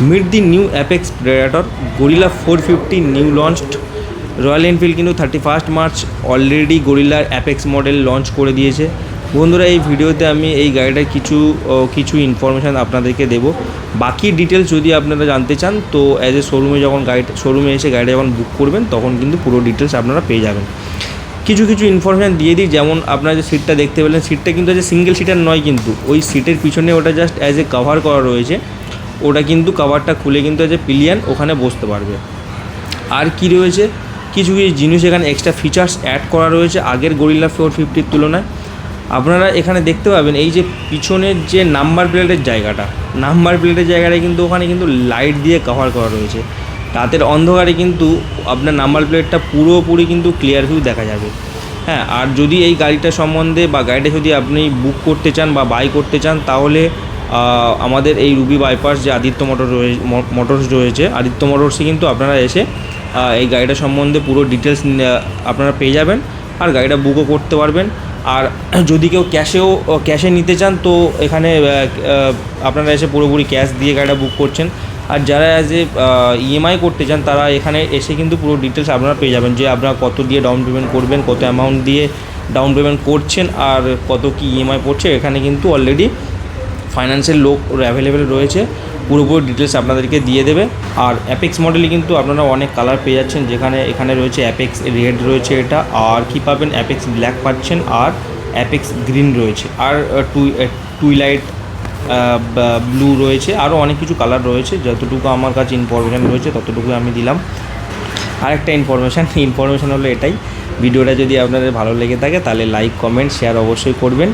Meet the new apex predator guerrilla 450 new launched. Royal Enfield কিন্তু 31 মার্চ already গরিলার apex model launch করে দিয়েছে। বন্ধুরা, এই ভিডিওতে আমি এই গাড়িটার কিছু ইনফরমেশান আপনাদেরকে দেবো। বাকি ডিটেলস যদি আপনারা জানতে চান তো অ্যাজ এ শোরুমে এসে গাড়িটা যখন বুক করবেন তখন কিন্তু পুরো ডিটেলস আপনারা পেয়ে যাবেন। কিছু ইনফরমেশান দিয়ে দিই, যেমন আপনারা যে সিটটা দেখতে পেলেন, সিটটা কিন্তু যে সিঙ্গেল সিটার নয়, কিন্তু ওই সিটের পিছনে ওটা জাস্ট অ্যাজ এ কভার করা রয়েছে। ওটা কিন্তু কভারটা খুলে কিন্তু অ্যাজ এ পিলিয়ান ওখানে বসতে পারবে। আর কি রয়েছে, কিছু জিনিস এখানে এক্সট্রা ফিচার্স অ্যাড করা রয়েছে আগের গরিলা 450-র তুলনায়। আপনারা এখানে দেখতে পাবেন এই যে পিছনের যে নাম্বার প্লেটের জায়গাটা কিন্তু ওখানে কিন্তু লাইট দিয়ে কভার করা রয়েছে। রাতের অন্ধকারে কিন্তু আপনার নাম্বার প্লেটটা পুরোপুরি কিন্তু ক্লিয়ার ভিউ দেখা যাবে। হ্যাঁ, আর যদি এই গাড়িটা সম্বন্ধে বা গাড়িটা যদি আপনি বুক করতে চান বা বাই করতে চান, তাহলে আমাদের এই রুবি বাইপাস যে আদিত্য মোটরস রয়েছে, আদিত্য মোটরসে কিন্তু আপনারা এসে এই গাড়িটা সম্বন্ধে পুরো ডিটেলস আপনারা পেয়ে যাবেন আর গাড়িটা বুকও করতে পারবেন। আর যদি কেউ ক্যাশে নিতে চান তো এখানে আপনারা এসে পুরোপুরি ক্যাশ দিয়ে গাড়িটা বুক করছেন। আর যারা অ্যাজ এ ইএমআই করতে চান তারা এখানে এসে কিন্তু পুরো ডিটেলস আপনারা পেয়ে যাবেন, যে আপনারা কত দিয়ে ডাউন পেমেন্ট করবেন, কত অ্যামাউন্ট দিয়ে ডাউন পেমেন্ট করছেন আর কত কি ইএমআই পড়ছে। এখানে কিন্তু অলরেডি ফাইন্যান্সের লোক অ্যাভেলেবেল রয়েছে, পুরোপুরি ডিটেলস আপনাদেরকে দিয়ে দেবে। আর অ্যাপেক্স মডেলে কিন্তু আপনারা অনেক কালার পেয়ে যাচ্ছেন, এখানে রয়েছে অ্যাপেক্স রেড রয়েছে এটা, আর কি পাবেন অ্যাপেক্স ব্ল্যাক পাচ্ছেন, আর অ্যাপেক্স গ্রিন রয়েছে, আর টুইলাইট ব্লু রয়েছে, আরও অনেক কিছু কালার রয়েছে। যতটুকু আমার কাছে ইনফরমেশান রয়েছে ততটুকু আমি দিলাম। আরেকটা ইনফরমেশান হলো এটাই, ভিডিওটা যদি আপনাদের ভালো লেগে থাকে তাহলে লাইক, কমেন্ট, শেয়ার অবশ্যই করবেন।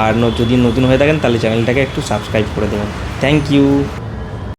আর যদি নতুন হয়ে থাকেন তাহলে চ্যানেলটাকে একটু সাবস্ক্রাইব করে দেবেন। Thank you.